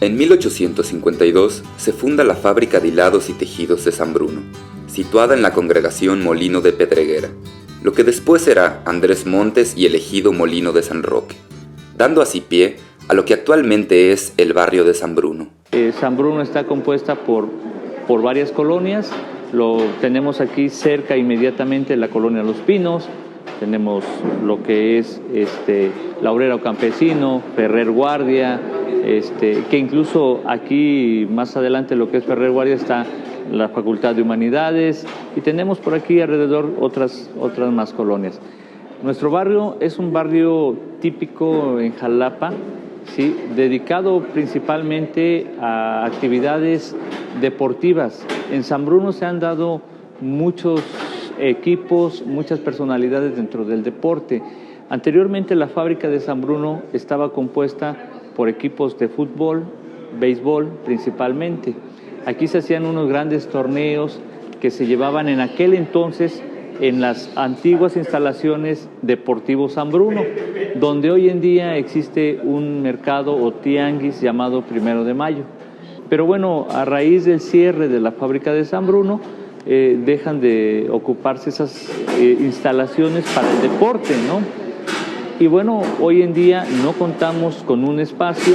En 1852 se funda la Fábrica de Hilados y Tejidos de San Bruno, situada en la congregación Molino de Pedreguera, lo que después será Andrés Montes y el ejido Molino de San Roque, dando así pie a lo que actualmente es el barrio de San Bruno. San Bruno está compuesta por varias colonias. Lo tenemos aquí cerca inmediatamente la colonia Los Pinos, tenemos lo que es Laurero Campesino, Ferrer Guardia, que incluso aquí más adelante lo que es Ferrer Guardia está la Facultad de Humanidades, y tenemos por aquí alrededor otras más colonias. Nuestro barrio es un barrio típico en Jalapa, ¿sí? Dedicado principalmente a actividades deportivas. En San Bruno se han dado muchos equipos, muchas personalidades dentro del deporte. Anteriormente la fábrica de San Bruno estaba compuesta por equipos de fútbol, béisbol principalmente. Aquí se hacían unos grandes torneos que se llevaban en aquel entonces en las antiguas instalaciones Deportivo San Bruno, donde hoy en día existe un mercado o tianguis llamado 1 de Mayo. Pero bueno, a raíz del cierre de la fábrica de San Bruno, dejan de ocuparse esas instalaciones para el deporte, ¿no? Y bueno, hoy en día no contamos con un espacio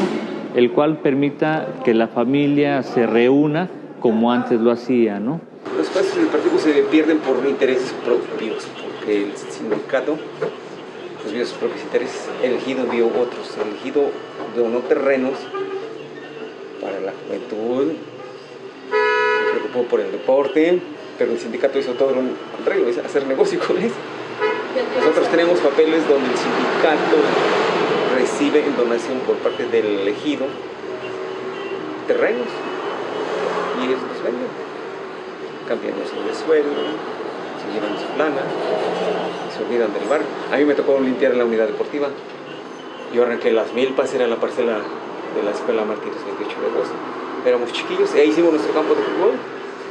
el cual permita que la familia se reúna como antes lo hacía, ¿no? Los espacios deportivos se pierden por intereses propios, porque el sindicato pues, vio sus propios intereses, el ejido vio otros. El ejido donó terrenos para la juventud, se preocupó por el deporte, pero el sindicato hizo todo lo contrario, es hacer negocio con eso. Nosotros tenemos papeles donde el sindicato recibe en donación por parte del ejido terrenos y ellos los venden, cambiándose de suelo, se llevan su plana, se olvidan del bar. A mí me tocó limpiar la unidad deportiva. Yo arranqué las milpas, era la parcela de la escuela Mártires 28 de agosto. Éramos chiquillos, y ahí hicimos nuestro campo de fútbol,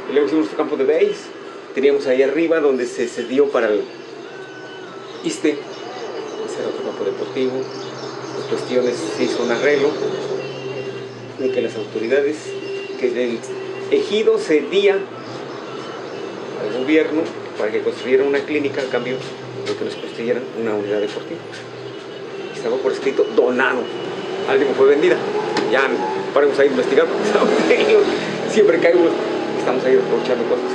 y luego hicimos nuestro campo de béis. Teníamos ahí arriba donde se cedió para el ISSSTE, ese era otro campo deportivo. Las cuestiones se hizo un arreglo de que las autoridades, que el ejido cedía al gobierno para que construyeran una clínica a cambio de que nos construyeran una unidad deportiva. Estaba por escrito donado. Al tiempo fue vendida. Ya paramos a investigar porque estamos ahí, siempre caemos, estamos ahí aprovechando cosas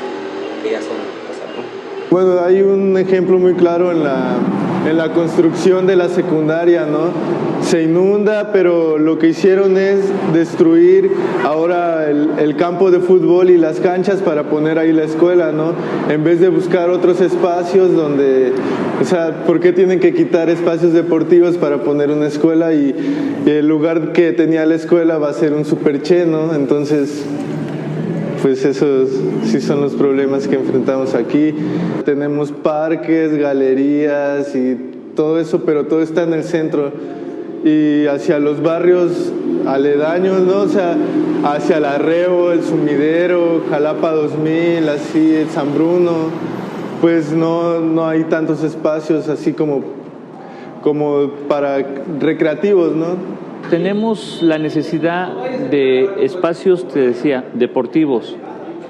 que ya son pasadas, ¿no? Bueno, hay un ejemplo muy claro en la construcción de la secundaria, ¿no? Se inunda, pero lo que hicieron es destruir ahora el campo de fútbol y las canchas para poner ahí la escuela, ¿no? En vez de buscar otros espacios donde, o sea, ¿por qué tienen que quitar espacios deportivos para poner una escuela y el lugar que tenía la escuela va a ser un superche, ¿no? Entonces, pues esos sí son los problemas que enfrentamos aquí. Tenemos parques, galerías y todo eso, pero todo está en el centro. Y hacia los barrios aledaños, ¿no? O sea, hacia el Arreo, el Sumidero, Jalapa 2000, así, el San Bruno, pues no hay tantos espacios así como para recreativos, ¿no? Tenemos la necesidad de espacios, te decía, deportivos,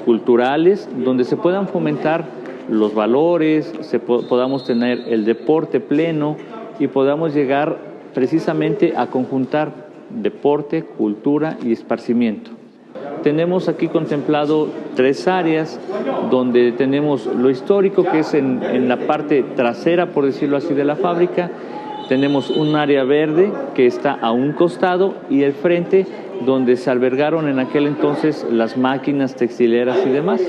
culturales, donde se puedan fomentar los valores, podamos tener el deporte pleno y podamos llegar precisamente a conjuntar deporte, cultura y esparcimiento. Tenemos aquí contemplado 3 áreas donde tenemos lo histórico, que es en la parte trasera, por decirlo así, de la fábrica. Tenemos un área verde que está a un costado y el frente donde se albergaron en aquel entonces las máquinas textileras y demás.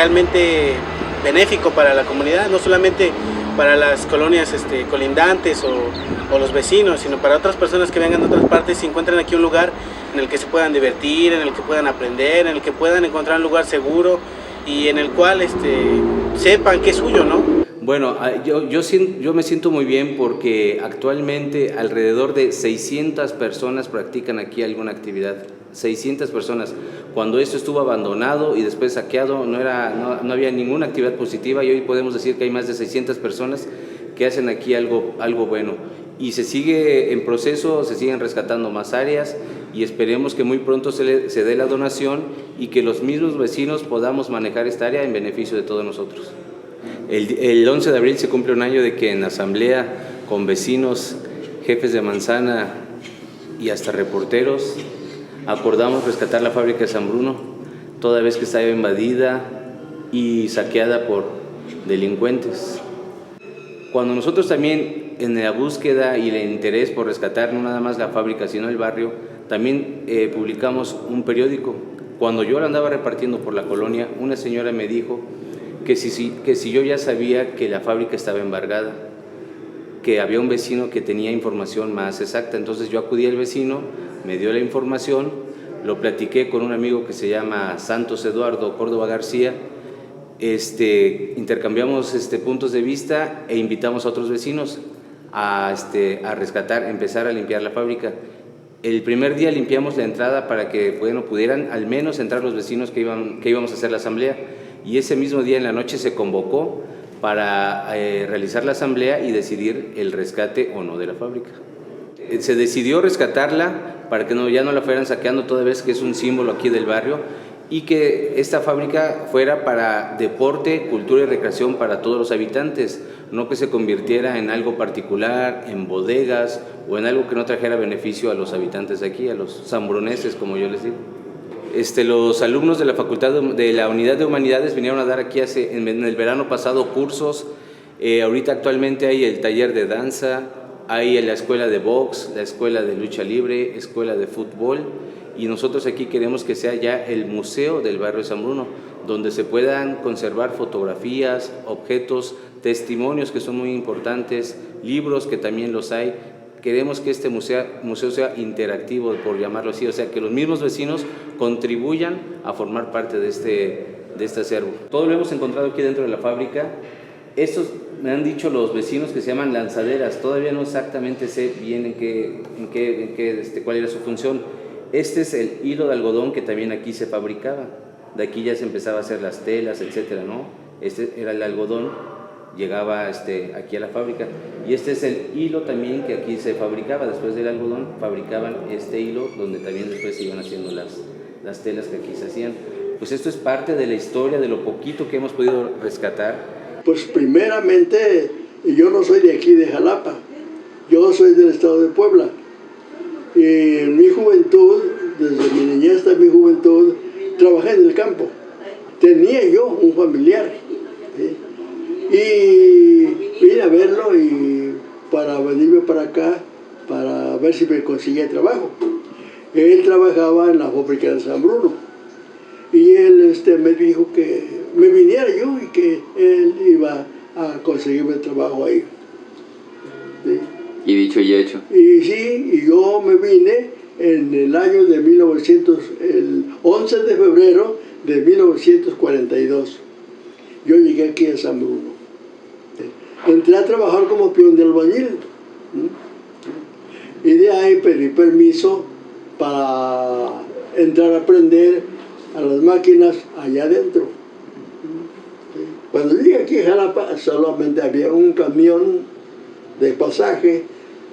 realmente benéfico para la comunidad, no solamente para las colonias colindantes o los vecinos, sino para otras personas que vengan de otras partes y encuentren aquí un lugar en el que se puedan divertir, en el que puedan aprender, en el que puedan encontrar un lugar seguro y en el cual sepan que es suyo, ¿no? Bueno, yo me siento muy bien porque actualmente alrededor de 600 personas practican aquí alguna actividad. 600 personas. Cuando esto estuvo abandonado y después saqueado, no había ninguna actividad positiva, y hoy podemos decir que hay más de 600 personas que hacen aquí algo bueno. Y se sigue en proceso, se siguen rescatando más áreas y esperemos que muy pronto se dé la donación y que los mismos vecinos podamos manejar esta área en beneficio de todos nosotros. El 11 de abril se cumple un año de que en asamblea con vecinos, jefes de manzana y hasta reporteros acordamos rescatar la fábrica de San Bruno, toda vez que estaba invadida y saqueada por delincuentes. Cuando nosotros también en la búsqueda y el interés por rescatar no nada más la fábrica sino el barrio, también publicamos un periódico. Cuando yo lo andaba repartiendo por la colonia, una señora me dijo que si yo ya sabía que la fábrica estaba embargada, que había un vecino que tenía información más exacta. Entonces yo acudí al vecino, me dio la información, lo platiqué con un amigo que se llama Santos Eduardo Córdoba García, intercambiamos puntos de vista e invitamos a otros vecinos a rescatar, empezar a limpiar la fábrica. El primer día limpiamos la entrada para que pudieran al menos entrar los vecinos que íbamos a hacer la asamblea, y ese mismo día en la noche se convocó para realizar la asamblea y decidir el rescate o no de la fábrica. Se decidió rescatarla para que ya no la fueran saqueando, toda vez que es un símbolo aquí del barrio, y que esta fábrica fuera para deporte, cultura y recreación para todos los habitantes, no que se convirtiera en algo particular, en bodegas o en algo que no trajera beneficio a los habitantes de aquí, a los sanbruneses, como yo les digo. Los alumnos de la Facultad de la Unidad de Humanidades vinieron a dar aquí en el verano pasado cursos. Ahorita actualmente hay el taller de danza, hay la escuela de box, la escuela de lucha libre, escuela de fútbol, y nosotros aquí queremos que sea ya el museo del barrio de San Bruno, donde se puedan conservar fotografías, objetos, testimonios que son muy importantes, libros que también los hay. Queremos que este museo sea interactivo, por llamarlo así, o sea, que los mismos vecinos contribuyan a formar parte de este acervo. Todo lo hemos encontrado aquí dentro de la fábrica. Estos me han dicho los vecinos que se llaman lanzaderas. Todavía no exactamente sé bien cuál era su función. Este es el hilo de algodón que también aquí se fabricaba. De aquí ya se empezaba a hacer las telas, etcétera, ¿no? Este era el algodón, llegaba aquí a la fábrica. Y este es el hilo también que aquí se fabricaba. Después del algodón fabricaban este hilo, donde también después se iban haciendo las telas que aquí se hacían. Pues esto es parte de la historia, de lo poquito que hemos podido rescatar. Pues primeramente, yo no soy de aquí de Jalapa, yo soy del estado de Puebla. Y en mi juventud, desde mi niñez hasta mi juventud, trabajé en el campo. Tenía yo un familiar, ¿sí? Y vine a verlo y para venirme para acá, para ver si me conseguía trabajo. Él trabajaba en la fábrica de San Bruno. Y él me dijo que me viniera yo y que él iba a conseguirme trabajo ahí. ¿Sí? Y dicho y hecho. Y sí, y yo me vine en el año de el 11 de febrero de 1942. Yo llegué aquí a San Bruno. Entré a trabajar como peón de albañil. Y de ahí pedí permiso para entrar a aprender a las máquinas allá adentro. Cuando llegué aquí a Jalapa, solamente había un camión de pasaje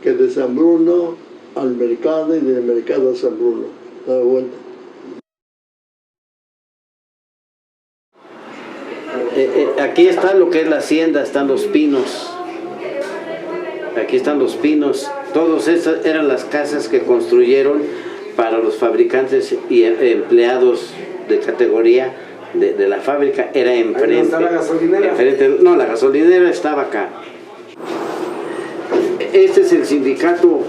que de San Bruno al mercado y del mercado a San Bruno, daba vuelta. Aquí está lo que es la hacienda, están los pinos. Aquí están los pinos. Todas estas eran las casas que construyeron para los fabricantes y empleados de categoría de la fábrica. Era enfrente. ¿No está la gasolinera? No, la gasolinera estaba acá. Este es el sindicato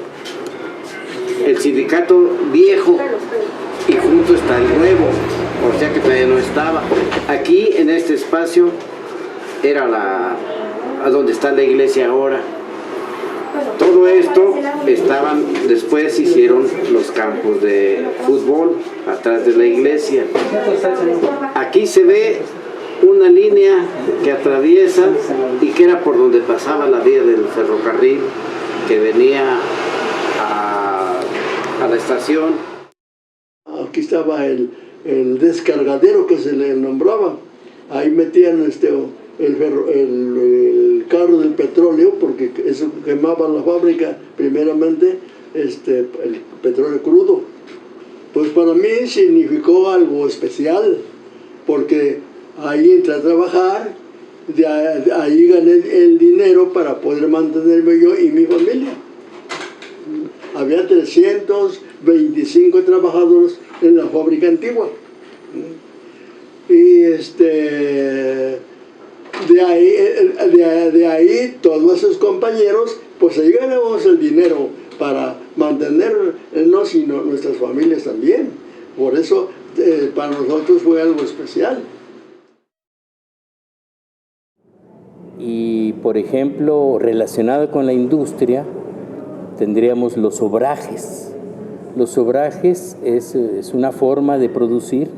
viejo, y junto está el nuevo. o sea que todavía no estaba. Aquí en este espacio era a donde está la iglesia ahora. Todo esto después hicieron los campos de fútbol atrás de la iglesia. Aquí se ve una línea que atraviesa y que era por donde pasaba la vía del ferrocarril que venía a la estación. Aquí estaba el descargadero que se le nombraba. Ahí metían el carro del petróleo, porque eso quemaba la fábrica primeramente, el petróleo crudo. Pues para mí significó algo especial, porque ahí entré a trabajar, ahí gané el dinero para poder mantenerme yo y mi familia. Había 325 trabajadores en la fábrica antigua. Y de ahí todos esos compañeros, pues ahí ganamos el dinero para mantenernos y nuestras familias también. Por eso para nosotros fue algo especial. Y por ejemplo, relacionado con la industria, tendríamos los obrajes. Los obrajes es una forma de producir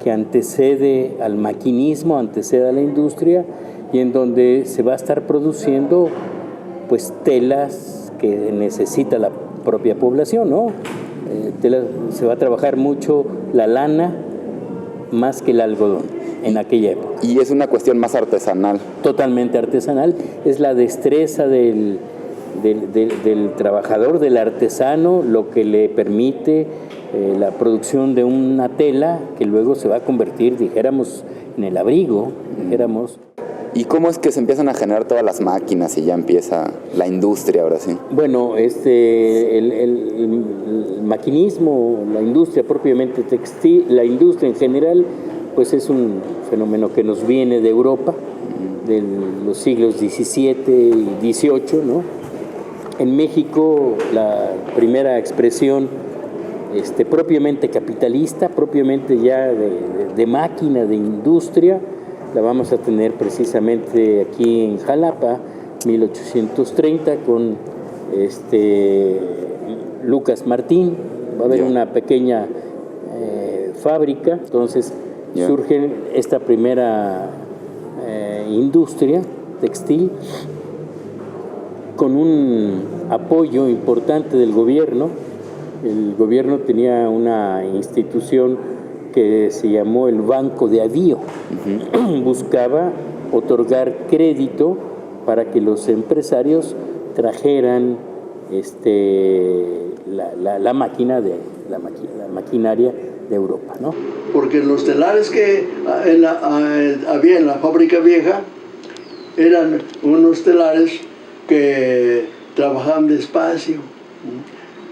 que antecede al maquinismo, antecede a la industria, y en donde se va a estar produciendo pues telas que necesita la propia población, ¿no? Se va a trabajar mucho la lana más que el algodón en aquella época. Y es una cuestión más artesanal. Totalmente artesanal, es la destreza del trabajador, del artesano, lo que le permite la producción de una tela que luego se va a convertir, dijéramos, en el abrigo, dijéramos. ¿Y cómo es que se empiezan a generar todas las máquinas y ya empieza la industria ahora sí? Bueno, el maquinismo, la industria propiamente textil, la industria en general, pues es un fenómeno que nos viene de Europa, de los siglos XVII y XVIII, ¿no? En México, la primera expresión propiamente capitalista, propiamente ya de máquina, de industria, la vamos a tener precisamente aquí en Jalapa, 1830, con Lucas Martín. Va a haber una pequeña fábrica, entonces surge esta primera industria textil con un apoyo importante del gobierno. El gobierno tenía una institución que se llamó el Banco de Avío. Buscaba otorgar crédito para que los empresarios trajeran la maquinaria de Europa, ¿no? Porque los telares que había en la fábrica vieja eran unos telares que trabajaban despacio,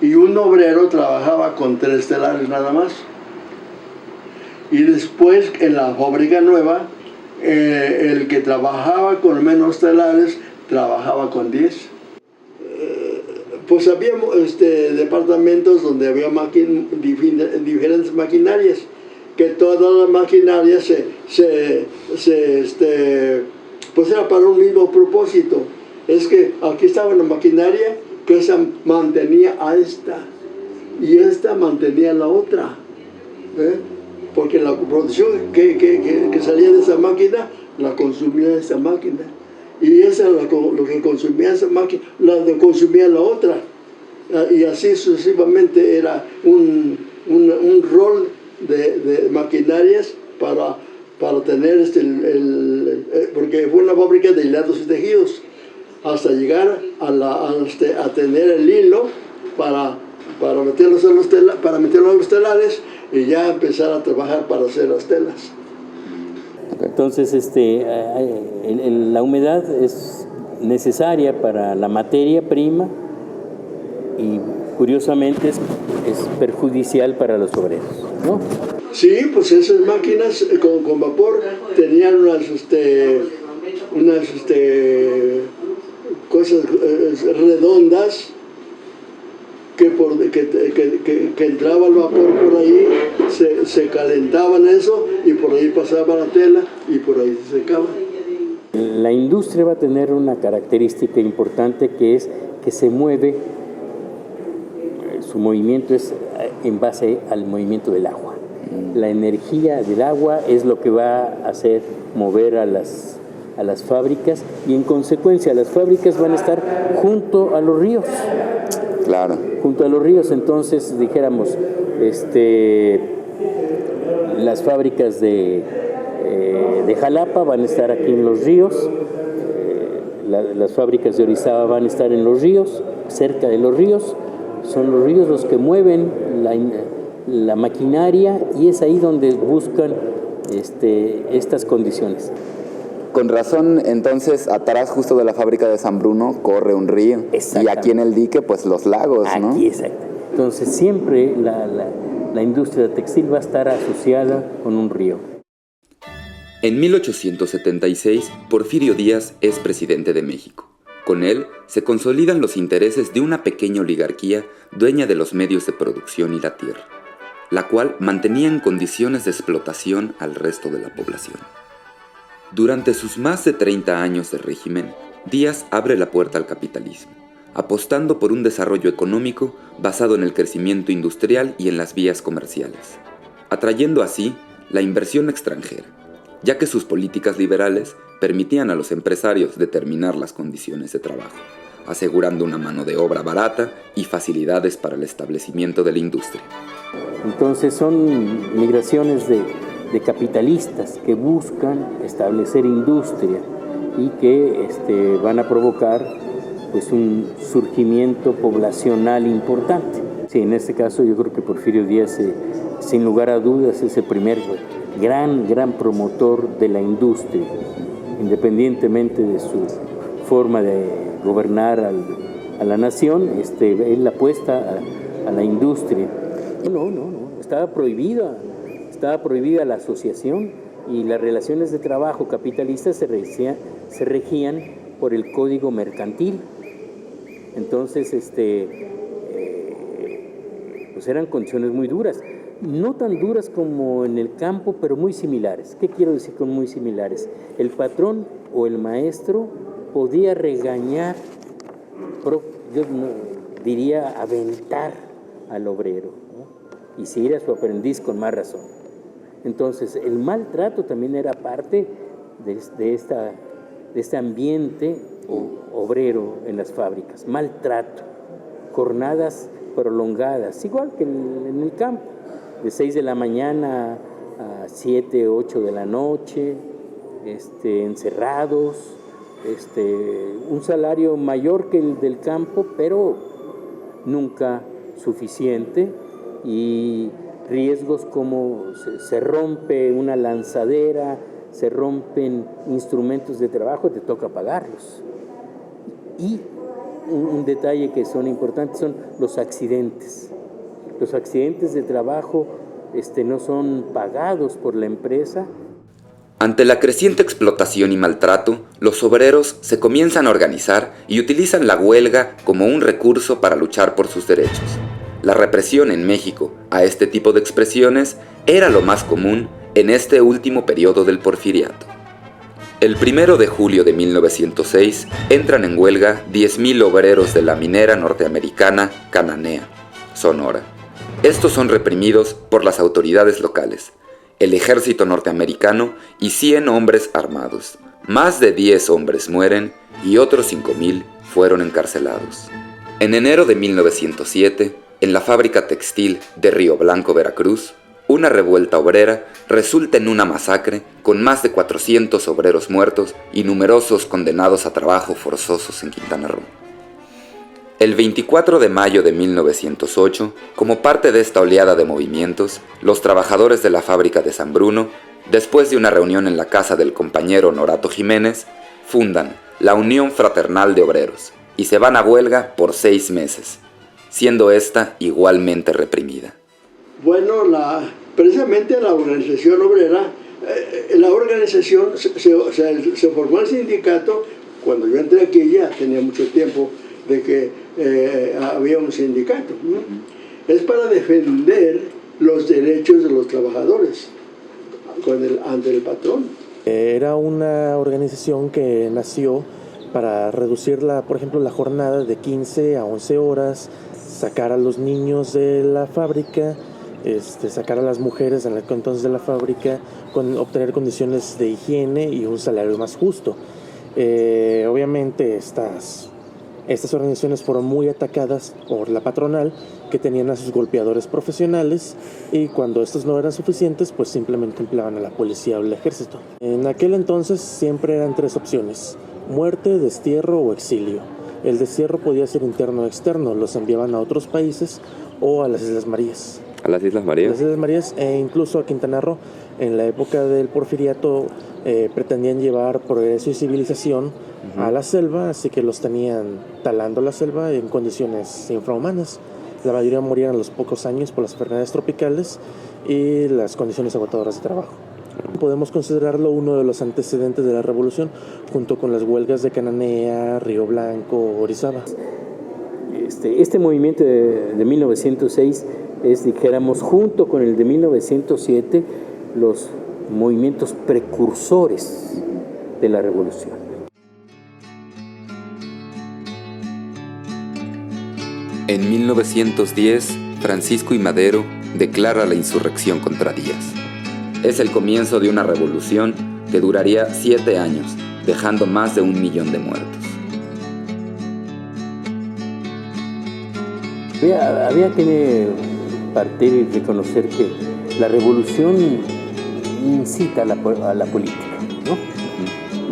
y un obrero trabajaba con 3 telares nada más. Y después en la fábrica nueva, el que trabajaba con menos telares trabajaba con 10. Pues había departamentos donde había diferentes maquinarias, que todas las maquinarias pues era para un mismo propósito. Es que aquí estaba una maquinaria que esa mantenía a esta y esta mantenía a la otra, porque la producción que salía de esa máquina la consumía esa máquina, y esa lo que consumía esa máquina la consumía la otra, y así sucesivamente. Era un rol de maquinarias para tener porque fue una fábrica de hilados y tejidos, hasta llegar a tener el hilo para meterlos a los telares y ya empezar a trabajar para hacer las telas. Entonces, la humedad es necesaria para la materia prima y curiosamente es perjudicial para los obreros, ¿no? Sí, pues esas máquinas con vapor tenían unas cosas redondas que que entraba el vapor por ahí, se calentaban eso y por ahí pasaba la tela y por ahí se secaba. La industria va a tener una característica importante, que es que se mueve, su movimiento es en base al movimiento del agua. La energía del agua es lo que va a hacer mover a las fábricas, y en consecuencia las fábricas van a estar junto a los ríos. Claro. Junto a los ríos, entonces dijéramos, las fábricas de Jalapa van a estar aquí en los ríos, las fábricas de Orizaba van a estar en los ríos, cerca de los ríos. Son los ríos los que mueven la maquinaria, y es ahí donde buscan estas condiciones. Con razón, entonces, atrás justo de la fábrica de San Bruno corre un río, y aquí en el dique, pues los lagos, ¿no? Aquí, exacto. Entonces siempre la industria textil va a estar asociada con un río. En 1876, Porfirio Díaz es presidente de México. Con él se consolidan los intereses de una pequeña oligarquía dueña de los medios de producción y la tierra, la cual mantenía en condiciones de explotación al resto de la población. Durante sus más de 30 años de régimen, Díaz abre la puerta al capitalismo, apostando por un desarrollo económico basado en el crecimiento industrial y en las vías comerciales, atrayendo así la inversión extranjera, ya que sus políticas liberales permitían a los empresarios determinar las condiciones de trabajo, asegurando una mano de obra barata y facilidades para el establecimiento de la industria. Entonces son migraciones de capitalistas que buscan establecer industria y que van a provocar pues un surgimiento poblacional importante. Sí, en este caso yo creo que Porfirio Díaz, sin lugar a dudas, es el primer gran promotor de la industria, independientemente de su forma de gobernar a la nación. Él apuesta a la industria. No, estaba prohibida la asociación, y las relaciones de trabajo capitalistas se regían por el Código Mercantil. Entonces, pues eran condiciones muy duras, no tan duras como en el campo, pero muy similares. ¿Qué quiero decir con muy similares? El patrón o el maestro podía regañar, yo diría aventar al obrero, ¿no? Y si era su aprendiz, con más razón. Entonces, el maltrato también era parte de este ambiente obrero en las fábricas. Maltrato, jornadas prolongadas, igual que en el campo, de 6 de la mañana a 7, 8 de la noche, encerrados, un salario mayor que el del campo, pero nunca suficiente, y riesgos como se rompe una lanzadera, se rompen instrumentos de trabajo, te toca pagarlos. Y un detalle que son importantes son los accidentes. Los accidentes de trabajo no son pagados por la empresa. Ante la creciente explotación y maltrato, los obreros se comienzan a organizar y utilizan la huelga como un recurso para luchar por sus derechos. La represión en México a este tipo de expresiones era lo más común en este último periodo del porfiriato. El 1 de julio de 1906 entran en huelga 10,000 obreros de la minera norteamericana Cananea, Sonora. Estos son reprimidos por las autoridades locales, el ejército norteamericano y 100 hombres armados. Más de 10 hombres mueren y otros 5,000 fueron encarcelados. En enero de 1907, en la fábrica textil de Río Blanco, Veracruz, una revuelta obrera resulta en una masacre con más de 400 obreros muertos y numerosos condenados a trabajo forzosos en Quintana Roo. El 24 de mayo de 1908, como parte de esta oleada de movimientos, los trabajadores de la fábrica de San Bruno, después de una reunión en la casa del compañero Norato Jiménez, fundan la Unión Fraternal de Obreros y se van a huelga por 6 meses, siendo esta igualmente reprimida. Bueno, precisamente la organización obrera, la organización se formó el sindicato. Cuando yo entré aquí ya tenía mucho tiempo de que había un sindicato, ¿no? Es para defender los derechos de los trabajadores ante el patrón. Era una organización que nació para reducir, por ejemplo, la jornada de 15 a 11 horas, sacar a los niños de la fábrica, sacar a las mujeres en entonces de la fábrica, obtener condiciones de higiene y un salario más justo. Obviamente estas organizaciones fueron muy atacadas por la patronal, que tenían a sus golpeadores profesionales, y cuando estos no eran suficientes, pues simplemente empleaban a la policía o el ejército. En aquel entonces siempre eran 3 opciones: muerte, destierro o exilio. El destierro podía ser interno o externo, los enviaban a otros países o a las Islas Marías. ¿A las Islas Marías? Las Islas Marías e incluso a Quintana Roo. En la época del porfiriato pretendían llevar progreso y civilización a la selva, así que los tenían talando la selva en condiciones infrahumanas. La mayoría morían a los pocos años por las enfermedades tropicales y las condiciones agotadoras de trabajo. Podemos considerarlo uno de los antecedentes de la revolución, junto con las huelgas de Cananea, Río Blanco, Orizaba. Este movimiento de 1906 es, dijéramos, junto con el de 1907, los movimientos precursores de la revolución. En 1910, Francisco I. Madero declara la insurrección contra Díaz. Es el comienzo de una revolución que duraría 7 años, dejando más de 1 millón de muertos. Había que partir y reconocer que la revolución incita a la política, ¿no?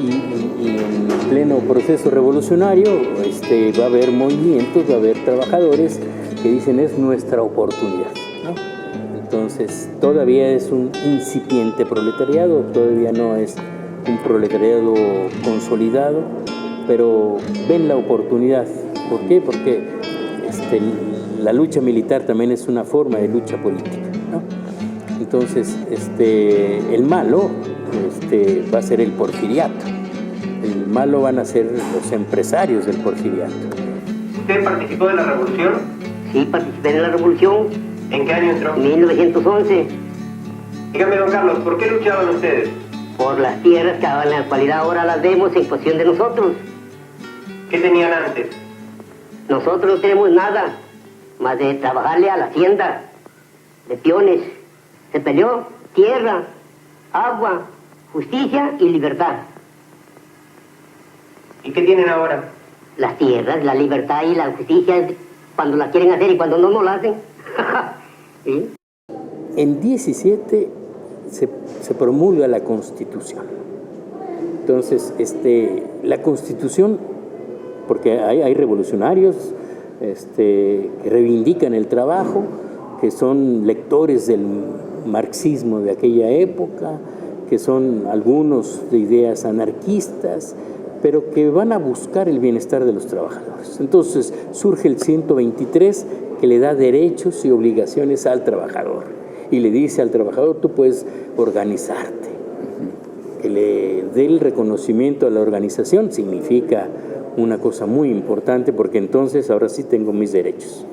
Y en pleno proceso revolucionario va a haber movimientos, va a haber trabajadores que dicen es nuestra oportunidad, ¿no? Entonces todavía es un incipiente proletariado, todavía no es un proletariado consolidado, pero ven la oportunidad. ¿Por qué? Porque la lucha militar también es una forma de lucha política, ¿no? Entonces el malo va a ser el porfiriato. El malo van a ser los empresarios del porfiriato. ¿Usted participó de la revolución? Sí, participé de la revolución. ¿En qué año entró? 1911. Dígame, don Carlos, ¿por qué luchaban ustedes? Por las tierras que en la actualidad ahora las vemos en cuestión de nosotros. ¿Qué tenían antes? Nosotros no tenemos nada más de trabajarle a la hacienda de peones. Se peleó tierra, agua, justicia y libertad. ¿Y qué tienen ahora? Las tierras, la libertad y la justicia, cuando la quieren hacer y cuando no la hacen. ¿Sí? En 17 se promulga la Constitución. Entonces, la Constitución, porque hay revolucionarios que reivindican el trabajo, que son lectores del marxismo de aquella época, que son algunos de ideas anarquistas, pero que van a buscar el bienestar de los trabajadores. Entonces surge el 123, que le da derechos y obligaciones al trabajador, y le dice al trabajador: tú puedes organizarte. Que le dé el reconocimiento a la organización significa una cosa muy importante, porque entonces ahora sí tengo mis derechos.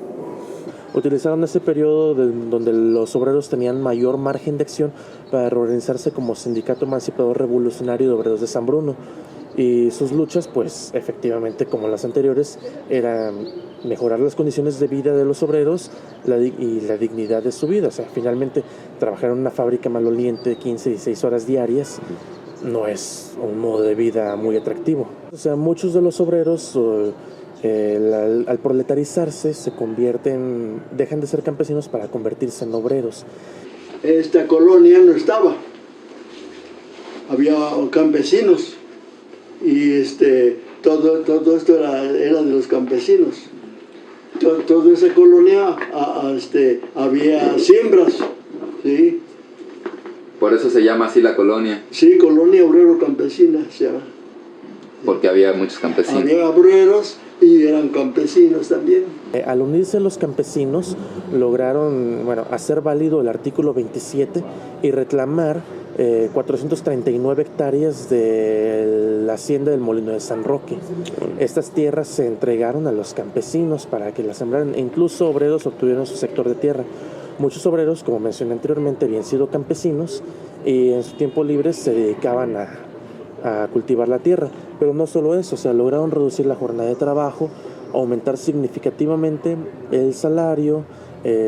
Utilizaron ese periodo donde los obreros tenían mayor margen de acción para reorganizarse como Sindicato Emancipador Revolucionario de Obreros de San Bruno. Y sus luchas, pues efectivamente, como las anteriores, eran mejorar las condiciones de vida de los obreros y la dignidad de su vida. O sea, finalmente trabajar en una fábrica maloliente de 15 y 16 horas diarias no es un modo de vida muy atractivo. O sea, muchos de los obreros al proletarizarse dejan de ser campesinos para convertirse en obreros. Esta colonia no estaba, había campesinos y todo esto era de los campesinos. Toda esa colonia había siembras, ¿sí? Por eso se llama así la colonia. Sí, colonia obrero campesina se llama. Porque había muchos campesinos. Había obreros y eran campesinos también. Al unirse los campesinos lograron hacer válido el artículo 27 y reclamar 439 hectáreas de la hacienda del Molino de San Roque. Estas tierras se entregaron a los campesinos para que las sembraran e incluso obreros obtuvieron su sector de tierra. Muchos obreros, como mencioné anteriormente, habían sido campesinos y en su tiempo libre se dedicaban a cultivar la tierra. Pero no solo eso, lograron reducir la jornada de trabajo, aumentar significativamente el salario,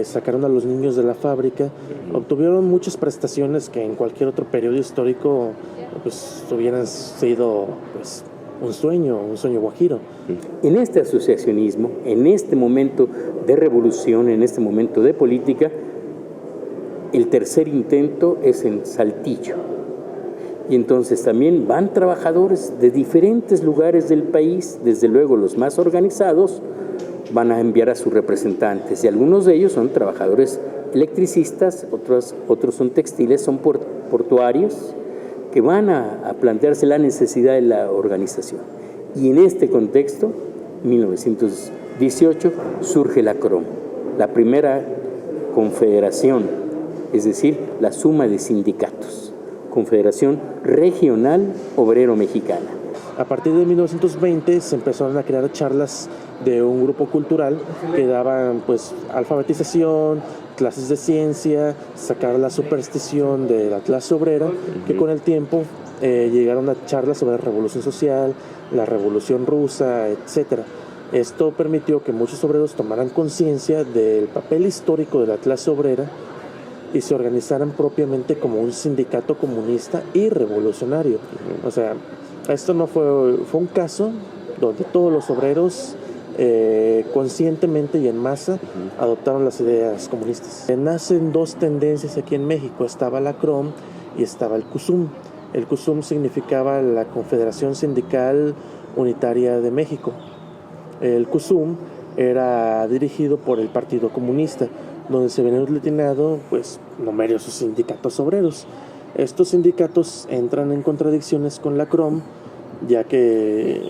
sacaron a los niños de la fábrica, obtuvieron muchas prestaciones que en cualquier otro periodo histórico hubieran sido un sueño guajiro. En este asociacionismo, en este momento de revolución, en este momento de política, el tercer intento es en Saltillo. Y entonces también van trabajadores de diferentes lugares del país, desde luego los más organizados, van a enviar a sus representantes y algunos de ellos son trabajadores electricistas, otros son textiles, son portuarios, que van a plantearse la necesidad de la organización. Y en este contexto, 1918, surge la CROM, la primera confederación, es decir, la suma de sindicatos, Confederación Regional Obrero Mexicana. A partir de 1920 se empezaron a crear charlas de un grupo cultural que daban alfabetización, clases de ciencia, sacar la superstición de la clase obrera, que con el tiempo llegaron a charlas sobre la revolución social, la revolución rusa, etc. Esto permitió que muchos obreros tomaran conciencia del papel histórico de la clase obrera y se organizaran propiamente como un sindicato comunista y revolucionario. Esto no fue un caso donde todos los obreros conscientemente y en masa adoptaron las ideas comunistas. Nacen dos tendencias aquí en México, estaba la CROM y estaba el CUSUM. El CUSUM significaba la Confederación Sindical Unitaria de México. El CUSUM era dirigido por el Partido Comunista, donde se habían aglutinado numerosos sindicatos obreros. Estos sindicatos entran en contradicciones con la CROM, ya que,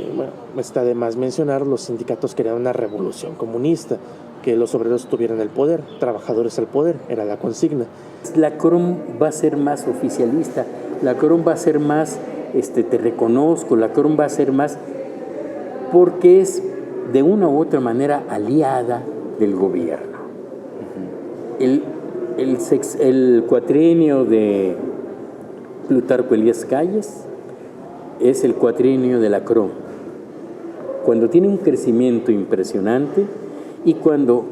está de más mencionar, los sindicatos querían una revolución comunista, que los obreros tuvieran el poder, trabajadores al poder, era la consigna. La CROM va a ser más oficialista, la CROM va a ser más, te reconozco, la CROM va a ser más, porque es de una u otra manera aliada del gobierno. El cuatrienio de Plutarco Elías Calles es el cuatrienio de la CROM, cuando tiene un crecimiento impresionante y cuando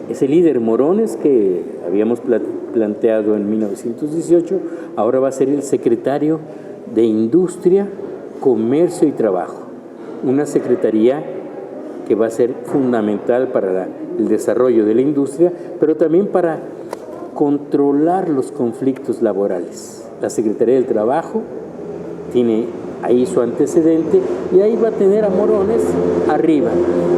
ese líder Morones que habíamos planteado en 1918 ahora va a ser el secretario de Industria, Comercio y Trabajo, una secretaría que va a ser fundamental para el desarrollo de la industria, pero también para controlar los conflictos laborales. La Secretaría del Trabajo tiene ahí su antecedente y ahí va a tener a Morones arriba.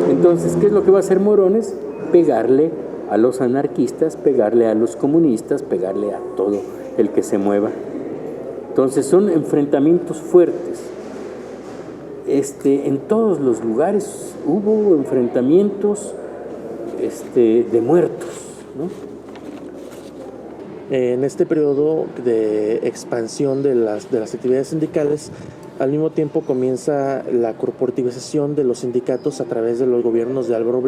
Entonces, ¿qué es lo que va a hacer Morones? Pegarle a los anarquistas, pegarle a los comunistas, pegarle a todo el que se mueva. Entonces, son enfrentamientos fuertes. En todos los lugares hubo enfrentamientos de muertos, ¿no? En este periodo de expansión de las actividades sindicales, al mismo tiempo comienza la corporativización de los sindicatos a través de los gobiernos de Álvaro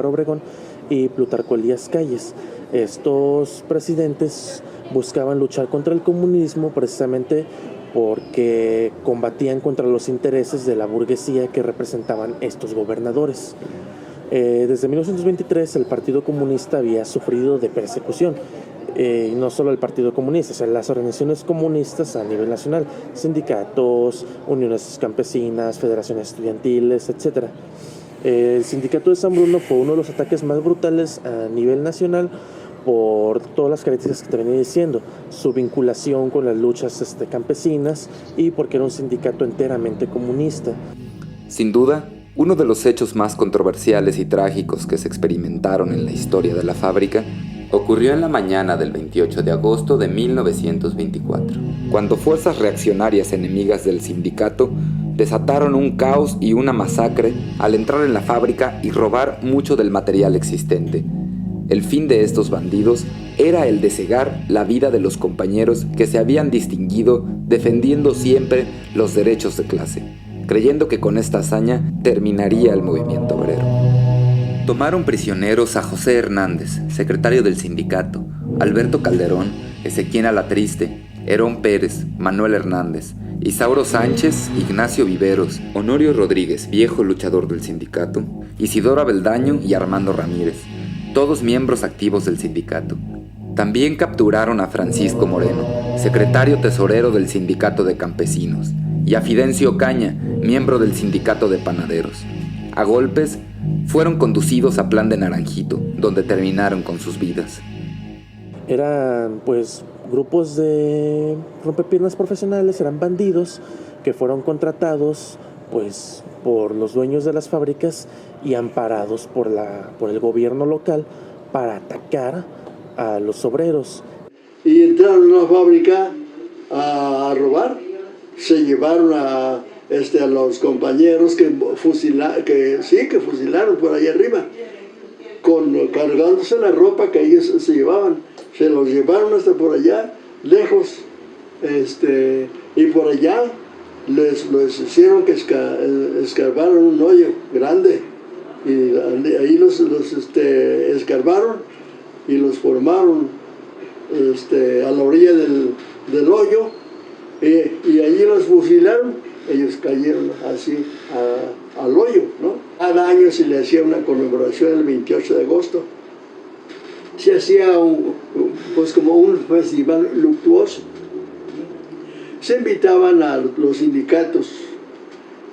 Obregón y Plutarco Elías Calles. Estos presidentes buscaban luchar contra el comunismo precisamente porque combatían contra los intereses de la burguesía que representaban estos gobernadores. Desde 1923 el Partido Comunista había sufrido de persecución. Y no solo el Partido Comunista, las organizaciones comunistas a nivel nacional, sindicatos, uniones campesinas, federaciones estudiantiles, etc. El sindicato de San Bruno fue uno de los ataques más brutales a nivel nacional por todas las características que te venía diciendo, su vinculación con las luchas campesinas y porque era un sindicato enteramente comunista. Sin duda, uno de los hechos más controversiales y trágicos que se experimentaron en la historia de la fábrica ocurrió en la mañana del 28 de agosto de 1924, cuando fuerzas reaccionarias enemigas del sindicato desataron un caos y una masacre al entrar en la fábrica y robar mucho del material existente. El fin de estos bandidos era el de cegar la vida de los compañeros que se habían distinguido defendiendo siempre los derechos de clase, creyendo que con esta hazaña terminaría el movimiento obrero. Tomaron prisioneros a José Hernández, secretario del sindicato, Alberto Calderón, Ezequiel Alatriste, Herón Pérez, Manuel Hernández, Isauro Sánchez, Ignacio Viveros, Honorio Rodríguez, viejo luchador del sindicato, Isidoro Abeldaño y Armando Ramírez, todos miembros activos del sindicato. También capturaron a Francisco Moreno, secretario tesorero del sindicato de campesinos, y a Fidencio Caña, miembro del sindicato de panaderos. A golpes, fueron conducidos a Plan de Naranjito, donde terminaron con sus vidas. Eran pues grupos de rompepiernas profesionales, eran bandidos que fueron contratados pues por los dueños de las fábricas y amparados por el gobierno local para atacar a los obreros. Y entraron a una fábrica a robar, se llevaron a los compañeros que fusilaron por ahí arriba, cargándose la ropa que ellos se llevaban, se los llevaron hasta por allá, lejos, y por allá les hicieron que escarbaron un hoyo grande, y ahí los escarbaron y los formaron a la orilla del hoyo, y allí los fusilaron. Ellos cayeron así al hoyo, ¿no? Cada año se le hacía una conmemoración el 28 de agosto. Se hacía pues como un festival luctuoso. Se invitaban a los sindicatos,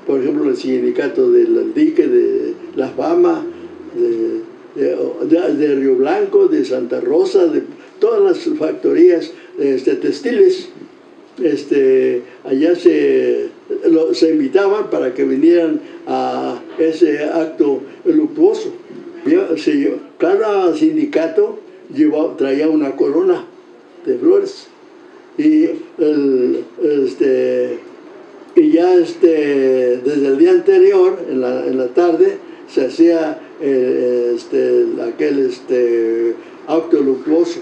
por ejemplo el sindicato del Dique, de La Fama, de Río Blanco, de Santa Rosa, de todas las factorías textiles. Allá se invitaban para que vinieran a ese acto luctuoso. Cada sindicato traía una corona de flores y ya desde el día anterior, en la tarde, se hacía aquel acto luctuoso.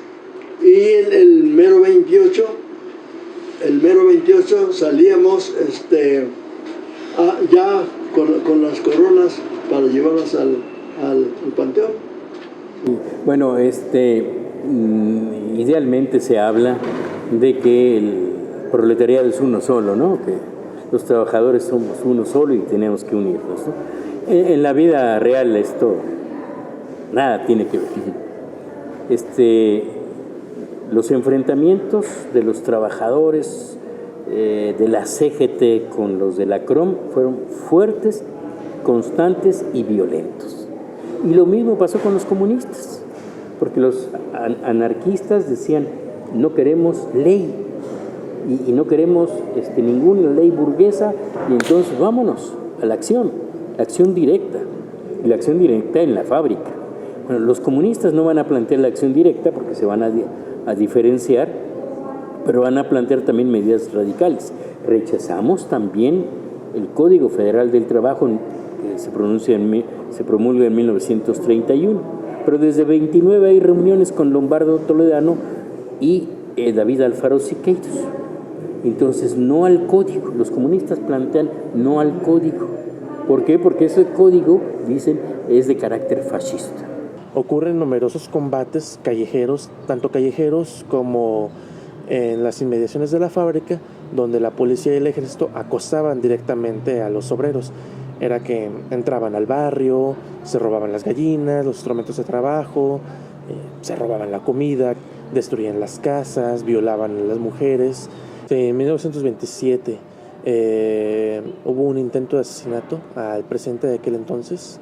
Y el mero 28 salíamos ya con las coronas para llevarlas al panteón. Bueno, idealmente se habla de que el proletariado es uno solo, ¿no? Que los trabajadores somos uno solo y tenemos que unirnos, ¿no? En la vida real esto nada tiene que ver. Los enfrentamientos de los trabajadores de la CGT con los de la CROM fueron fuertes, constantes y violentos. Y lo mismo pasó con los comunistas, porque los anarquistas decían no queremos ley y no queremos ninguna ley burguesa, y entonces vámonos a la acción directa, y la acción directa en la fábrica. Bueno, los comunistas no van a plantear la acción directa porque se van a diferenciar, pero van a plantear también medidas radicales. Rechazamos también el Código Federal del Trabajo que se promulga en 1931, pero desde 29 hay reuniones con Lombardo Toledano y David Alfaro Siqueiros. Entonces, no al código. Los comunistas plantean no al código. ¿Por qué? Porque ese código, dicen, es de carácter fascista. Ocurren numerosos combates callejeros, tanto callejeros como en las inmediaciones de la fábrica, donde la policía y el ejército acosaban directamente a los obreros. Era que entraban al barrio, se robaban las gallinas, los instrumentos de trabajo, se robaban la comida, destruían las casas, violaban a las mujeres. En 1927 hubo un intento de asesinato al presidente de aquel entonces.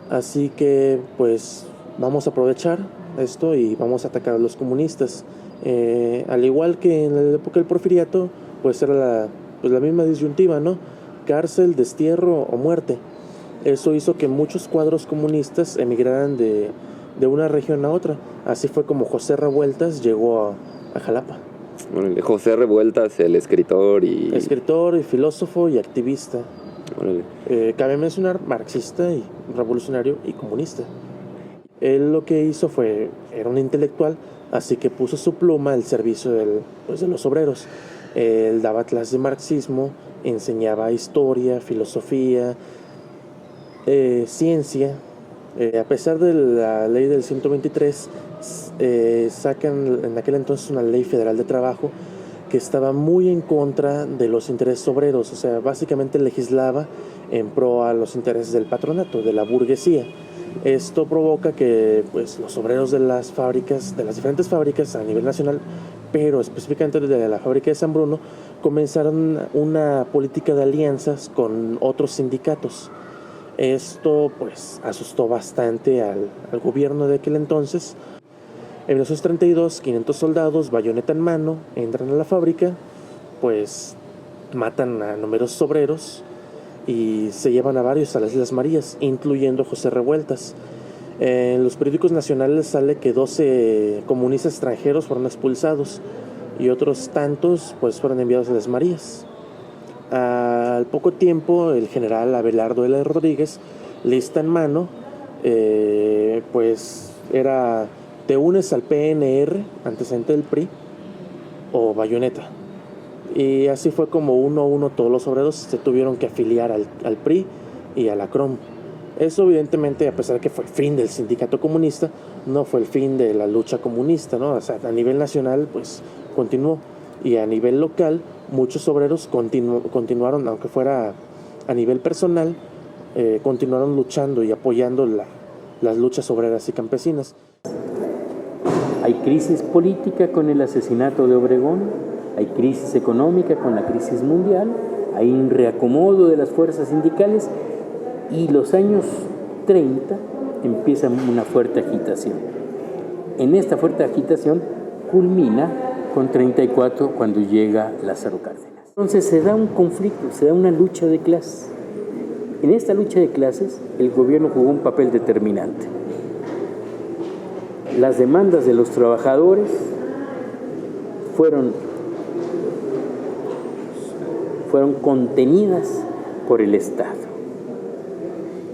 Así que pues vamos a aprovechar esto y vamos a atacar a los comunistas. Al igual que en la época del porfiriato, pues era la misma disyuntiva, ¿no? Cárcel, destierro o muerte. Eso hizo que muchos cuadros comunistas emigraran de una región a otra. Así fue como José Revueltas llegó a Jalapa. Órale. José Revueltas, el escritor y... Escritor y filósofo y activista. Órale. Cabe mencionar marxista y revolucionario y comunista. Él lo que hizo era un intelectual, así que puso su pluma al servicio de los obreros. Él daba clases de marxismo, enseñaba historia, filosofía, ciencia. A pesar de la ley del 123, sacan en aquel entonces una ley federal de trabajo que estaba muy en contra de los intereses obreros, o sea, básicamente legislaba en pro a los intereses del patronato, de la burguesía. Esto provoca que pues, los obreros de las fábricas, de las diferentes fábricas a nivel nacional, pero específicamente de la fábrica de San Bruno, comenzaron una política de alianzas con otros sindicatos. Esto pues asustó bastante al gobierno de aquel entonces. En 1932, 500 soldados, bayoneta en mano, entran a la fábrica, pues matan a numerosos obreros y se llevan a varios a las Islas Marías, incluyendo José Revueltas. En los periódicos nacionales sale que 12 comunistas extranjeros fueron expulsados y otros tantos pues fueron enviados a las Marías. Al poco tiempo, el general Abelardo L. Rodríguez, lista en mano, pues era: te unes al PNR, antecedente del PRI, o bayoneta. Y así fue como uno a uno todos los obreros se tuvieron que afiliar al PRI y a la CROM. Eso evidentemente, a pesar de que fue el fin del sindicato comunista, no fue el fin de la lucha comunista, ¿no? O sea, a nivel nacional pues continuó, y a nivel local muchos obreros continuaron, aunque fuera a nivel personal, continuaron luchando y apoyando las luchas obreras y campesinas. Hay crisis política con el asesinato de Obregón, hay crisis económica con la crisis mundial, hay un reacomodo de las fuerzas sindicales y los años 30 empieza una fuerte agitación. En esta fuerte agitación culmina con 34 cuando llega Lázaro Cárdenas. Entonces se da un conflicto, se da una lucha de clases. En esta lucha de clases el gobierno jugó un papel determinante. Las demandas de los trabajadores fueron contenidas por el Estado.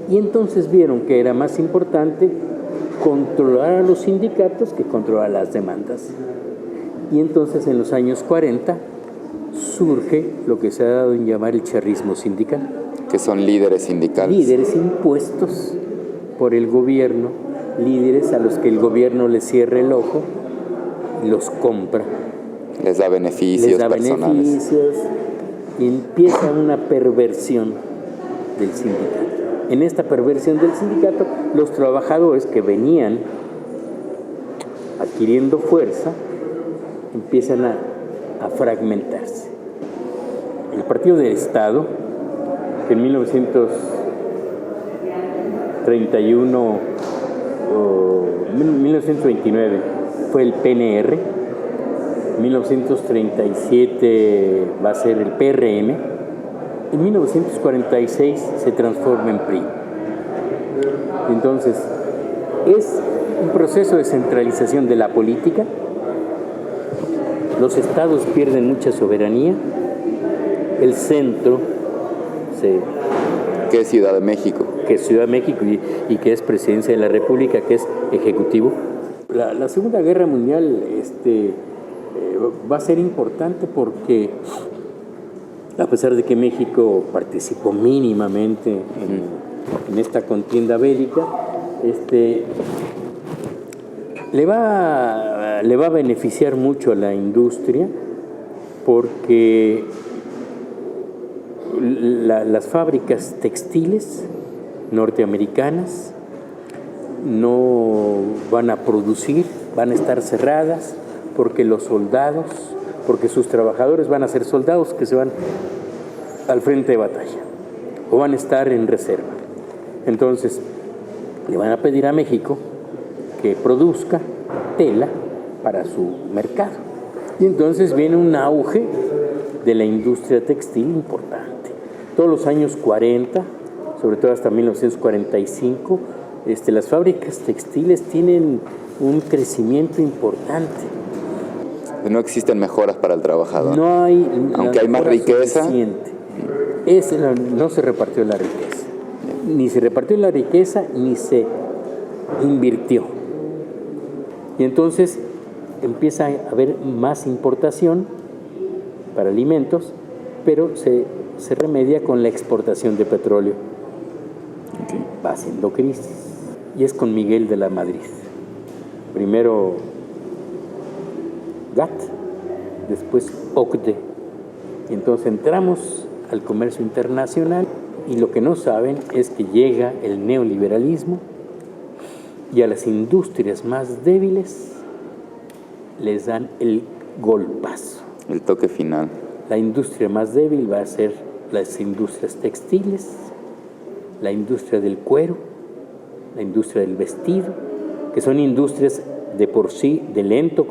Y entonces vieron que era más importante controlar a los sindicatos que controlar las demandas. Y entonces en los años 40 surge lo que se ha dado en llamar el charrismo sindical. Que son líderes sindicales. Líderes impuestos por el gobierno, líderes a los que el gobierno les cierra el ojo y los compra. Les da beneficios personales. Y empieza una perversión del sindicato. En esta perversión del sindicato, los trabajadores que venían adquiriendo fuerza empiezan a fragmentarse. El Partido del Estado, que en 1929 fue el PNR, 1937 va a ser el PRM, en 1946 se transforma en PRI. Entonces, es un proceso de centralización de la política. Los estados pierden mucha soberanía. El centro que es Ciudad de México. Que es Ciudad de México y que es Presidencia de la República, que es Ejecutivo. La Segunda Guerra Mundial va a ser importante porque, a pesar de que México participó mínimamente en esta contienda bélica, le va a beneficiar mucho a la industria porque las fábricas textiles norteamericanas no van a producir, van a estar cerradas porque los soldados, porque sus trabajadores van a ser soldados que se van al frente de batalla o van a estar en reserva. Entonces, le van a pedir a México que produzca tela para su mercado. Y entonces viene un auge de la industria textil importante. Todos los años 40, sobre todo hasta 1945, las fábricas textiles tienen un crecimiento importante. no existen mejoras para el trabajador. No hay, aunque hay más riqueza. Suficiente. No se repartió la riqueza. Ni se repartió la riqueza, ni se invirtió. Y entonces empieza a haber más importación para alimentos, pero se remedia con la exportación de petróleo. Okay. Va haciendo crisis. Y es con Miguel de la Madrid. Primero GATT, después OCDE. Entonces entramos al comercio internacional y lo que no saben es que llega el neoliberalismo y a las industrias más débiles les dan el golpazo. El toque final. La industria más débil va a ser las industrias textiles, la industria del cuero, la industria del vestido, que son industrias de por sí de lento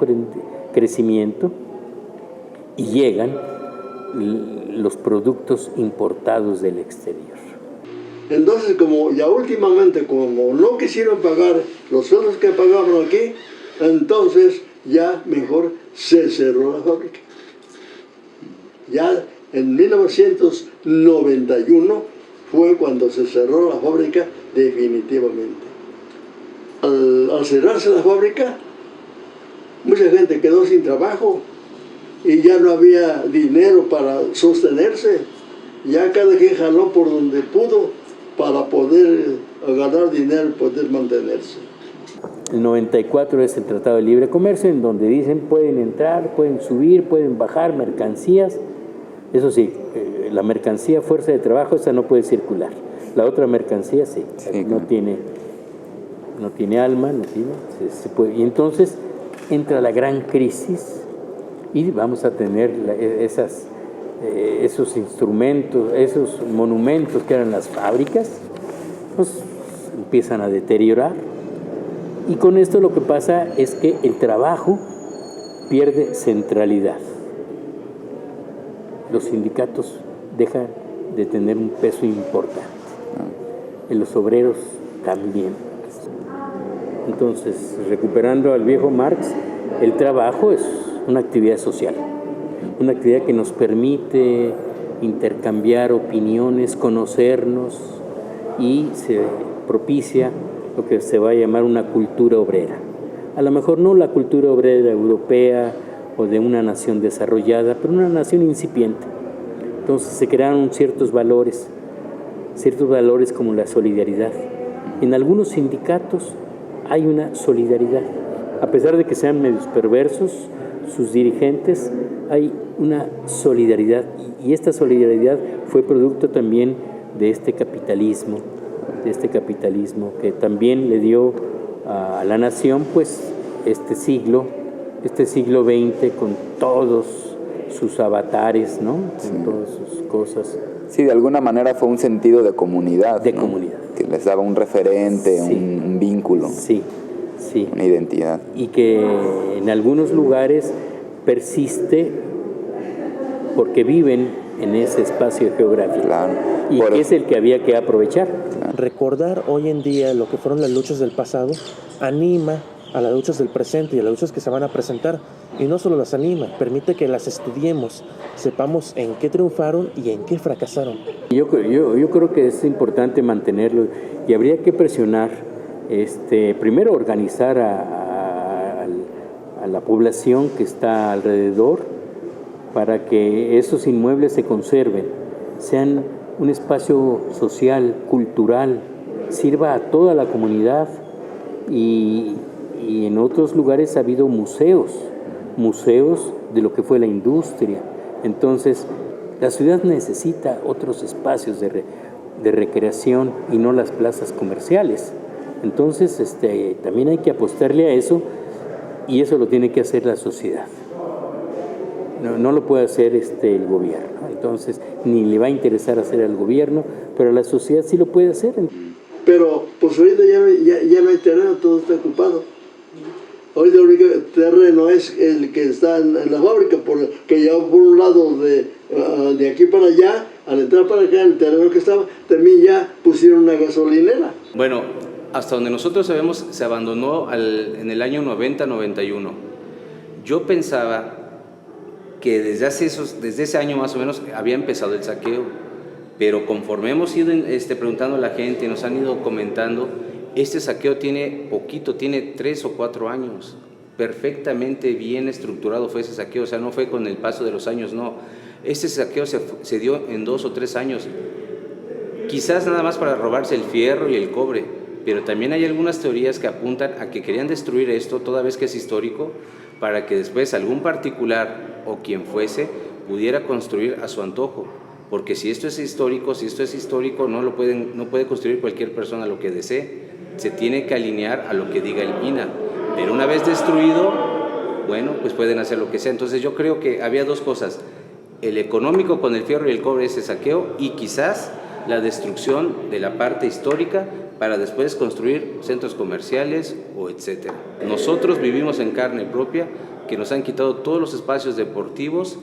crecimiento, y llegan los productos importados del exterior. Entonces, como ya últimamente, como no quisieron pagar los sueldos que pagaban aquí, entonces ya mejor se cerró la fábrica. Ya en 1991 fue cuando se cerró la fábrica definitivamente. Al cerrarse la fábrica, mucha gente quedó sin trabajo y ya no había dinero para sostenerse. Ya cada quien jaló por donde pudo para poder ganar dinero y poder mantenerse. El 94 es el Tratado de Libre Comercio, en donde dicen pueden entrar, pueden subir, pueden bajar mercancías. Eso sí, la mercancía fuerza de trabajo, esa no puede circular. La otra mercancía sí, no tiene alma, no tiene, se puede. Y entonces entra la gran crisis y vamos a tener esos instrumentos, esos monumentos que eran las fábricas, pues empiezan a deteriorar. Y con esto lo que pasa es que el trabajo pierde centralidad. Los sindicatos dejan de tener un peso importante. Y los obreros también. Entonces, recuperando al viejo Marx, el trabajo es una actividad social, una actividad que nos permite intercambiar opiniones, conocernos, y se propicia lo que se va a llamar una cultura obrera. A lo mejor no la cultura obrera europea o de una nación desarrollada, pero una nación incipiente. Entonces se crearon ciertos valores como la solidaridad. En algunos sindicatos hay una solidaridad. A pesar de que sean medios perversos, sus dirigentes, hay una solidaridad. Y esta solidaridad fue producto también de este capitalismo que también le dio a la nación pues este siglo XX con todos sus avatares, ¿no? Con todas sus cosas. Sí, de alguna manera fue un sentido de comunidad. De ¿no? comunidad. Que les daba un referente, sí. un vínculo. Sí, sí. Una identidad. Y que en algunos lugares persiste porque viven en ese espacio geográfico. Claro. Y que es el que había que aprovechar. Claro. Recordar hoy en día lo que fueron las luchas del pasado anima a las luchas del presente y a las luchas que se van a presentar. Y no solo las anima, permite que las estudiemos, sepamos en qué triunfaron y en qué fracasaron. Yo creo que es importante mantenerlo y habría que presionar, primero organizar a la población que está alrededor para que esos inmuebles se conserven, sean un espacio social, cultural, sirva a toda la comunidad y en otros lugares ha habido museos de lo que fue la industria. Entonces, la ciudad necesita otros espacios de recreación y no las plazas comerciales. Entonces, también hay que apostarle a eso y eso lo tiene que hacer la sociedad. No lo puede hacer el gobierno. Entonces, ni le va a interesar hacer al gobierno, pero la sociedad sí lo puede hacer. Pero pues ahorita ya no hay terreno, todo está ocupado. Ahorita el único terreno es el que está en la fábrica, que ya por un lado de aquí para allá, al entrar para acá, el terreno que estaba, también ya pusieron una gasolinera. Bueno, hasta donde nosotros sabemos, se abandonó en el año 90-91. Yo pensaba que desde ese año más o menos había empezado el saqueo, pero conforme hemos ido preguntando a la gente, nos han ido comentando, este saqueo tiene poquito, tiene 3 o 4 años, perfectamente bien estructurado fue ese saqueo, o sea, no fue con el paso de los años, no, este saqueo se dio en 2 o 3 años, quizás nada más para robarse el fierro y el cobre, pero también hay algunas teorías que apuntan a que querían destruir esto toda vez que es histórico, para que después algún particular o quien fuese pudiera construir a su antojo, porque si esto es histórico, no puede construir cualquier persona lo que desee, se tiene que alinear a lo que diga el INAH, pero una vez destruido, bueno, pues pueden hacer lo que sea. Entonces yo creo que había 2 cosas, el económico con el fierro y el cobre, ese saqueo, y quizás la destrucción de la parte histórica para después construir centros comerciales o etcétera. Nosotros vivimos en carne propia que nos han quitado todos los espacios deportivos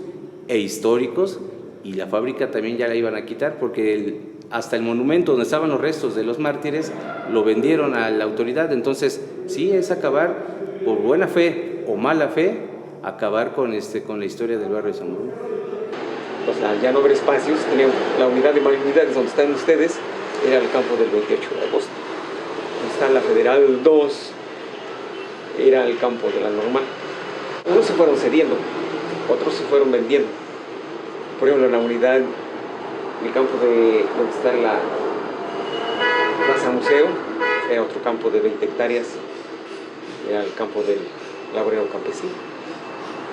e históricos, y la fábrica también ya la iban a quitar porque hasta el monumento donde estaban los restos de los mártires lo vendieron a la autoridad. Entonces sí es acabar, por buena fe o mala fe, acabar con la historia del barrio de San Bruno. O sea, ya no haber espacios, tenían la unidad de unidades donde están ustedes, era el campo del 28 de agosto. Donde está la Federal 2, era el campo de la Normal. Unos se fueron cediendo, otros se fueron vendiendo. Por ejemplo, la unidad, el campo de donde está la Plaza Museo, era otro campo de 20 hectáreas, era el campo del laborero campesino.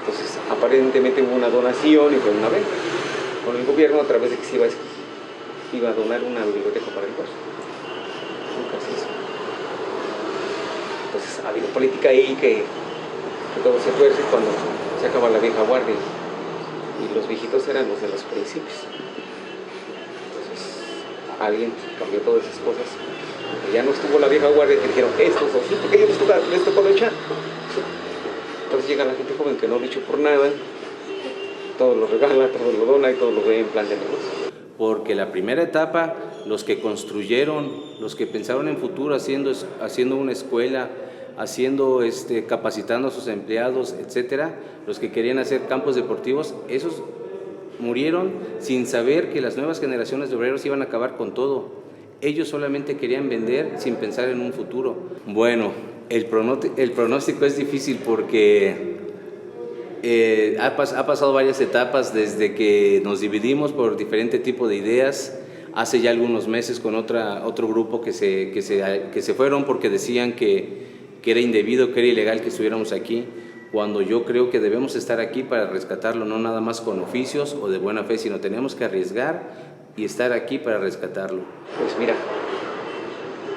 Entonces, aparentemente hubo una donación y fue una venta con el gobierno a través de que se iba a donar una biblioteca para el barrio. Nunca se hizo. Entonces, ha habido política ahí que todo se tuerce cuando se acaba la vieja guardia. Y los viejitos eran los de los principios. Entonces, alguien cambió todas esas cosas. Ya no estuvo la vieja guardia que dijeron, estos dos, porque ellos les tocó luchar. Entonces llega la gente joven que no ha dicho por nada, todo lo regala, todo lo dona y todo lo ve en plan de negocio. Porque la primera etapa, los que construyeron, los que pensaron en futuro haciendo una escuela, capacitando a sus empleados, etcétera, los que querían hacer campos deportivos, esos murieron sin saber que las nuevas generaciones de obreros iban a acabar con todo. Ellos solamente querían vender sin pensar en un futuro. Bueno, el pronóstico es difícil porque ha pasado varias etapas desde que nos dividimos por diferente tipo de ideas. Hace ya algunos meses con otro grupo que se fueron porque decían que era indebido, que era ilegal que estuviéramos aquí, cuando yo creo que debemos estar aquí para rescatarlo, no nada más con oficios o de buena fe, sino tenemos que arriesgar y estar aquí para rescatarlo. Pues mira,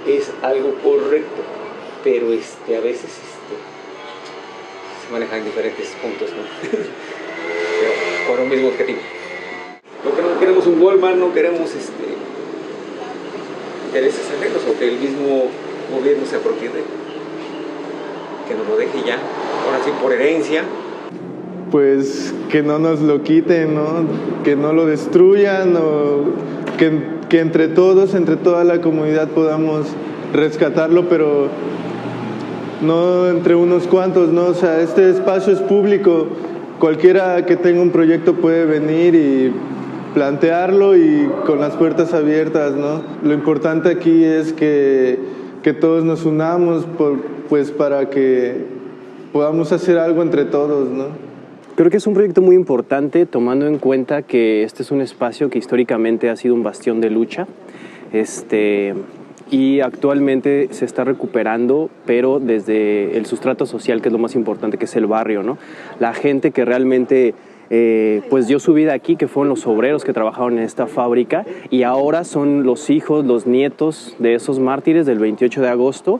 es algo correcto, pero a veces se manejan diferentes puntos, ¿no? Pero con un mismo objetivo. No queremos un Walmart, no queremos intereses ajenos o que el mismo gobierno se apropie de él. Que nos lo deje ya, ahora sí por herencia. Pues que no nos lo quiten, ¿no? Que no lo destruyan, o que entre todos, entre toda la comunidad podamos rescatarlo, pero no entre unos cuantos, ¿no? O sea, este espacio es público, cualquiera que tenga un proyecto puede venir y plantearlo y con las puertas abiertas, ¿no? Lo importante aquí es que todos nos unamos pues para que podamos hacer algo entre todos, ¿no? Creo que es un proyecto muy importante, tomando en cuenta que este es un espacio que históricamente ha sido un bastión de lucha, y actualmente se está recuperando, pero desde el sustrato social, que es lo más importante, que es el barrio, ¿no? La gente que realmente pues dio su vida aquí, que fueron los obreros que trabajaron en esta fábrica, y ahora son los hijos, los nietos de esos mártires del 28 de agosto,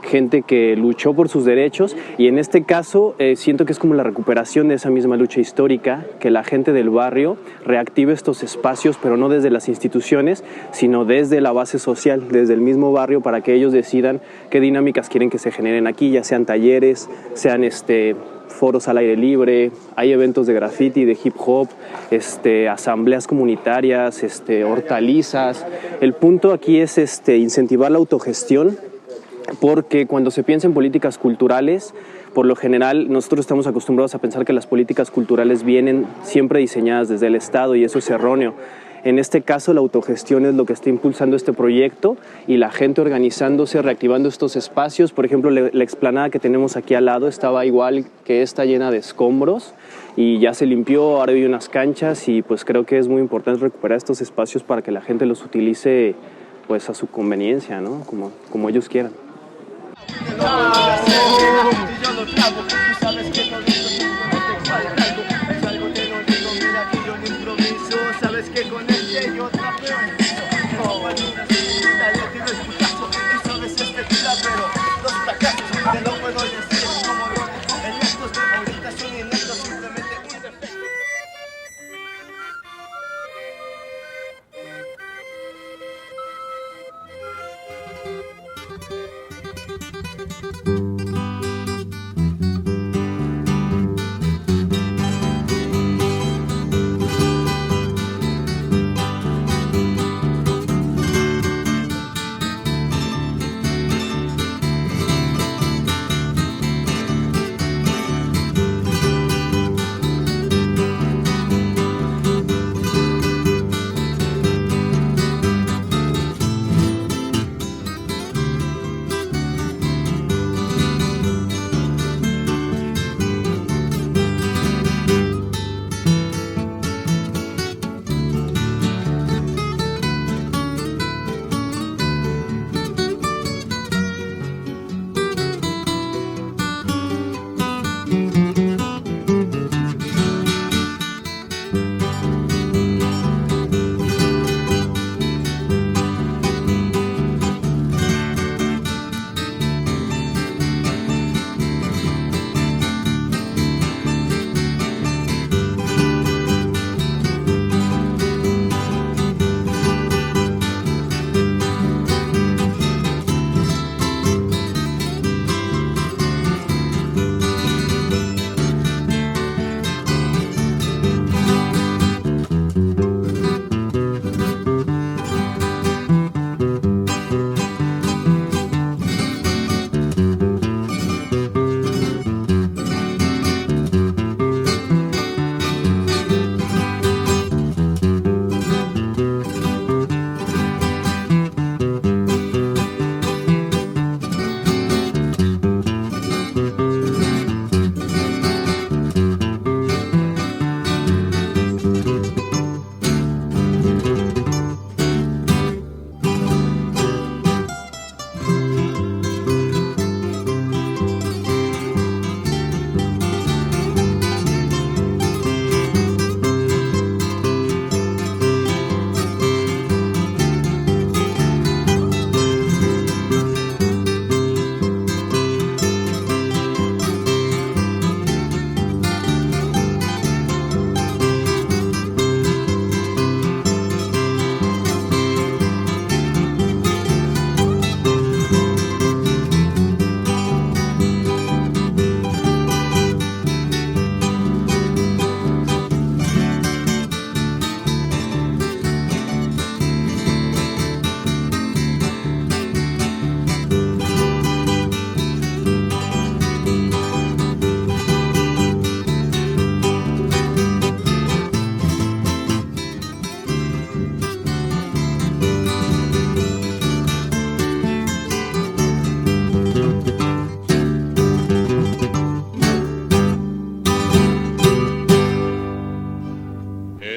gente que luchó por sus derechos, y en este caso siento que es como la recuperación de esa misma lucha histórica, que la gente del barrio reactive estos espacios, pero no desde las instituciones, sino desde la base social, desde el mismo barrio, para que ellos decidan qué dinámicas quieren que se generen aquí, ya sean talleres, sean foros al aire libre, hay eventos de graffiti, de hip hop, asambleas comunitarias, hortalizas. El punto aquí es incentivar la autogestión porque cuando se piensa en políticas culturales, por lo general nosotros estamos acostumbrados a pensar que las políticas culturales vienen siempre diseñadas desde el Estado y eso es erróneo. En este caso, la autogestión es lo que está impulsando este proyecto y la gente organizándose, reactivando estos espacios. Por ejemplo, la explanada que tenemos aquí al lado estaba igual que esta, llena de escombros, y ya se limpió, ahora hay unas canchas y pues creo que es muy importante recuperar estos espacios para que la gente los utilice pues a su conveniencia, ¿no? Como ellos quieran. Sabes que con este yo trapeo eso a veces te tira, pero los fracasos te lo puedo decir como los electos ahorita son ineptos, simplemente un defecto.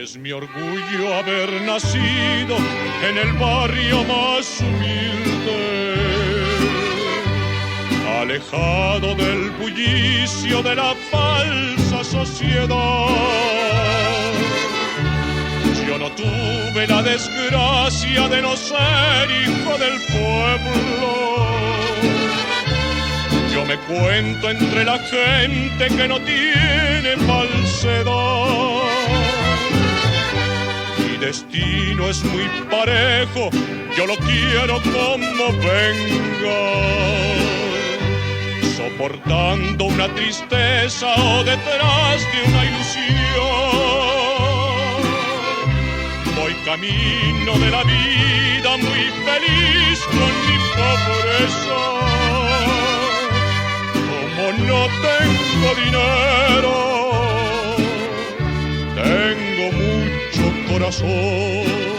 Es mi orgullo haber nacido en el barrio más humilde, alejado del bullicio de la falsa sociedad. Yo no tuve la desgracia de no ser hijo del pueblo. Yo me cuento entre la gente que no tiene falsedad. Mi destino es muy parejo, yo lo quiero como venga, soportando una tristeza o detrás de una ilusión. Voy camino de la vida muy feliz con mi pobreza. no tengo dinero, tengo mucho corazón.